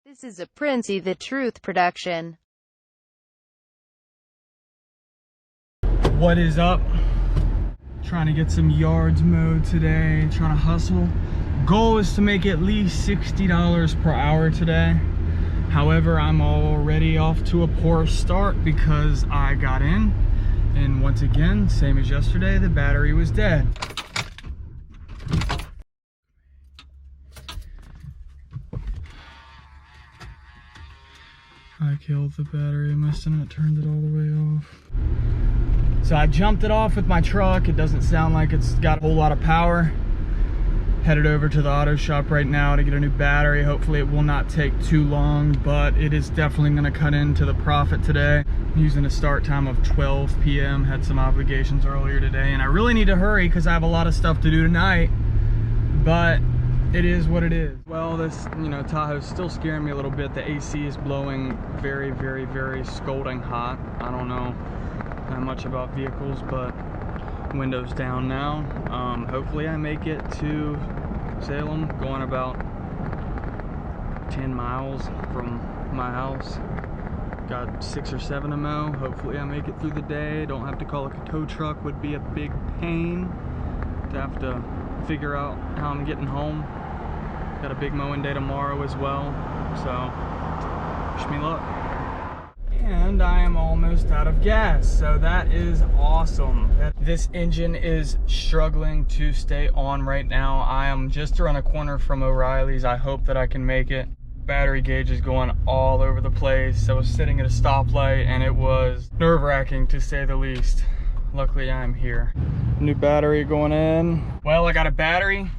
This is a Princey the Truth production. What is up? Trying to get some yards mowed today, trying to hustle. Goal is to make at least $60 per hour today. However, I'm already off to a poor start because I got in, and once again, same as yesterday, the battery was dead. I killed the battery. I must have not turned it all the way off. So I jumped it off with my truck. It doesn't sound like it's got a whole lot of power. Headed over to the auto shop right now to get a new battery. Hopefully it will not take too long, but it is definitely going to cut into the profit today. I'm using a start time of 12 p.m. Had some obligations earlier today, and I really need to hurry because I have a lot of stuff to do tonight, but it is what it is. Well, this, Tahoe's still scaring me a little bit. The AC is blowing very, very, very scalding hot. I don't know that much about vehicles, but windows down now. Hopefully I make it to Salem, going about 10 miles from my house. Got 6 or 7 to mow. Hopefully I make it through the day. Don't have to call a tow truck. Would be a big pain to have to figure out how I'm getting home. Got a big mowing day tomorrow as well, so wish me luck. And I am almost out of gas, so that is awesome. This engine is struggling to stay on right now. I am just around a corner from O'Reilly's. I hope that I can make it. Battery gauge is going all over the place. I was sitting at a stoplight and it was nerve-wracking to say the least. Luckily I'm here. New battery going in. Well, I got a battery,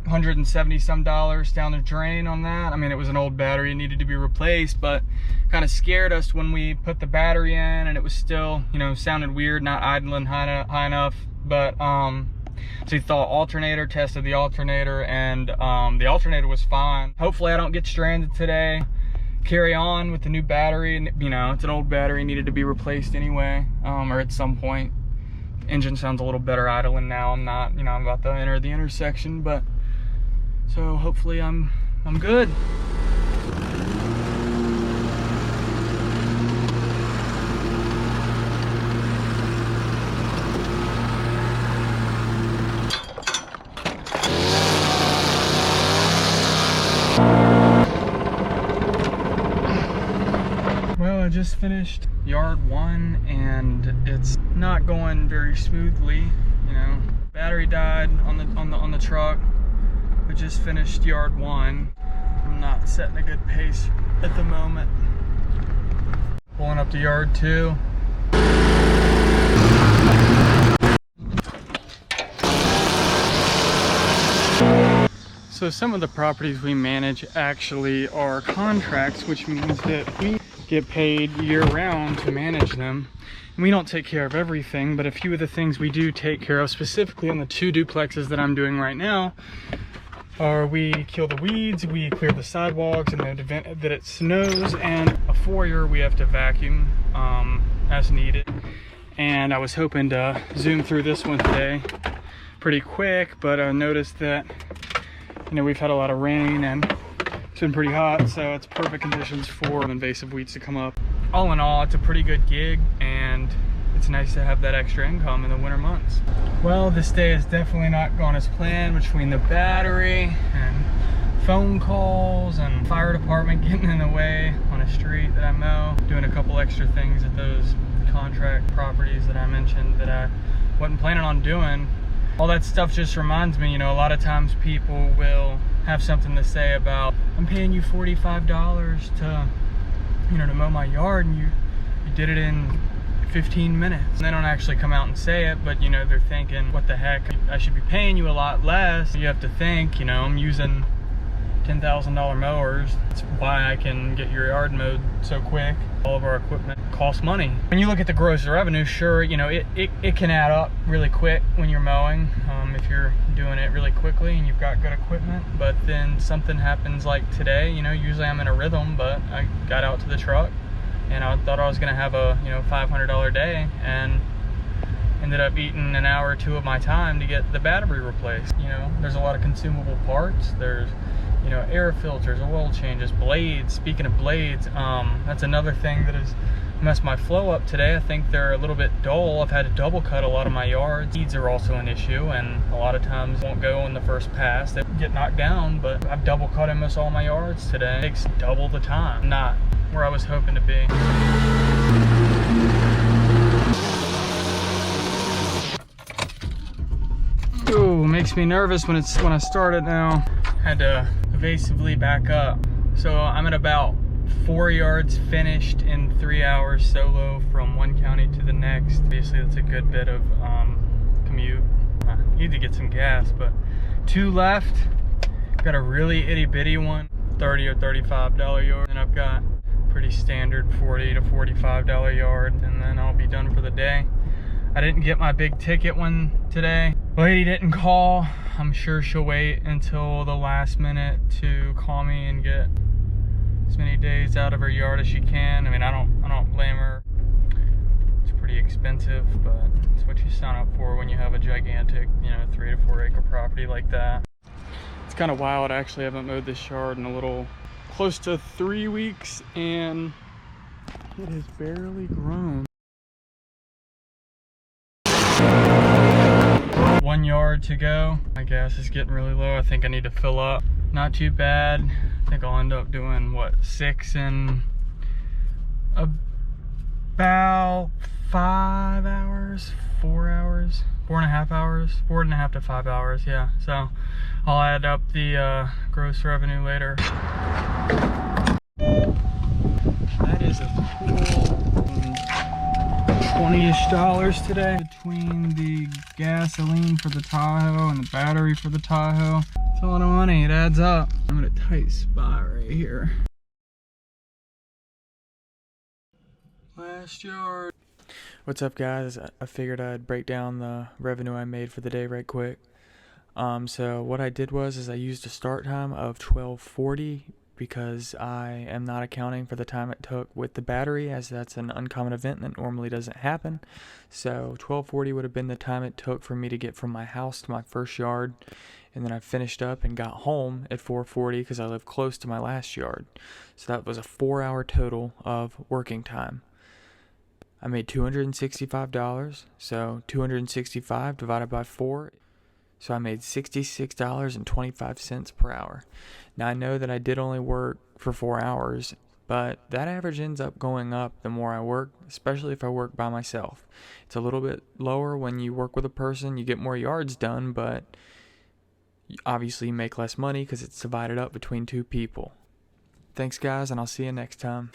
$170 some down the drain on that. I mean, it was an old battery, it needed to be replaced, but kind of scared us when we put the battery in and it was still, sounded weird, not idling high enough. But so we thought alternator, tested the alternator, and the alternator was fine. Hopefully I don't get stranded today. Carry on with the new battery, and it's an old battery, needed to be replaced anyway, or at some point. Engine sounds a little better idling now. I'm not, I'm about to enter the intersection, but so hopefully I'm good. Well, I just finished yard 1 and it's not going very smoothly. Battery died on the truck. We just finished yard 1. I'm not setting a good pace at the moment. Pulling up to yard 2. So some of the properties we manage actually are contracts, which means that we get paid year-round to manage them. And we don't take care of everything, but a few of the things we do take care of, specifically on the 2 duplexes that I'm doing right now, are we kill the weeds, we clear the sidewalks in the event that it snows, and a foyer we have to vacuum as needed. And I was hoping to zoom through this one today pretty quick, but I noticed that we've had a lot of rain and it's been pretty hot, so it's perfect conditions for invasive weeds to come up. All in all, it's a pretty good gig, and it's nice to have that extra income in the winter months. Well, this day has definitely not gone as planned, between the battery and phone calls and fire department getting in the way on a street that I mow, doing a couple extra things at those contract properties that I mentioned that I wasn't planning on doing. All that stuff just reminds me, a lot of times people will have something to say about, I'm paying you $45 to, to mow my yard, and you did it in 15 minutes. And they don't actually come out and say it, but they're thinking, what the heck, I should be paying you a lot less. You have to think, I'm using $10,000 mowers. That's why I can get your yard mowed so quick. All of our equipment costs money. When you look at the gross revenue, sure, it can add up really quick when you're mowing, if you're doing it really quickly and you've got good equipment. But then something happens like today, usually I'm in a rhythm, but I got out to the truck and I thought I was gonna have a $500 day, and ended up eating an hour or 2 of my time to get the battery replaced. There's a lot of consumable parts. There's you know, air filters, oil changes, blades. Speaking of blades, that's another thing that has messed my flow up today. I think they're a little bit dull. I've had to double cut a lot of my yards. Seeds are also an issue, and a lot of times won't go in the first pass. They get knocked down, but I've double cut almost all my yards today. It takes double the time. Not where I was hoping to be. Ooh, makes me nervous when I start it now. Had to evasively back up. So I'm at about 4 yards finished in 3 hours solo from one county to the next. Obviously that's a good bit of commute. I need to get some gas, but 2 left. Got a really itty bitty one, $30 or $35 yard, and I've got pretty standard $40 to $45 yard, and then I'll be done for the day. I didn't get my big ticket one today. Lady didn't call. I'm sure she'll wait until the last minute to call me and get as many days out of her yard as she can. I mean, I don't blame her. It's pretty expensive, but it's what you sign up for when you have a gigantic, you know, 3 to 4 acre property like that. It's kind of wild. I actually haven't mowed this yard in a little close to 3 weeks, and it has barely grown. 1 yard to go. My gas is getting really low. I think I need to fill up. Not too bad. I think I'll end up doing, what, 6 in about 5 hours, 4 hours, 4.5 hours, 4.5 to 5 hours, yeah. So I'll add up the gross revenue later. That is a cool $20-ish today between the gasoline for the Tahoe and the battery for the Tahoe. It's a lot of money, it adds up. I'm in a tight spot right here. Last yard. What's up, guys? I figured I'd break down the revenue I made for the day right quick. So what I did was I used a start time of 12:40 because I am not accounting for the time it took with the battery, as that's an uncommon event that normally doesn't happen. So 12:40 would have been the time it took for me to get from my house to my first yard, and then I finished up and got home at 4:40 because I live close to my last yard. So that was a 4-hour total of working time. I made $265, so 265 divided by 4. So I made $66.25 per hour. Now I know that I did only work for 4 hours, but that average ends up going up the more I work, especially if I work by myself. It's a little bit lower when you work with a person, you get more yards done, but obviously you make less money because it's divided up between 2 people. Thanks, guys, and I'll see you next time.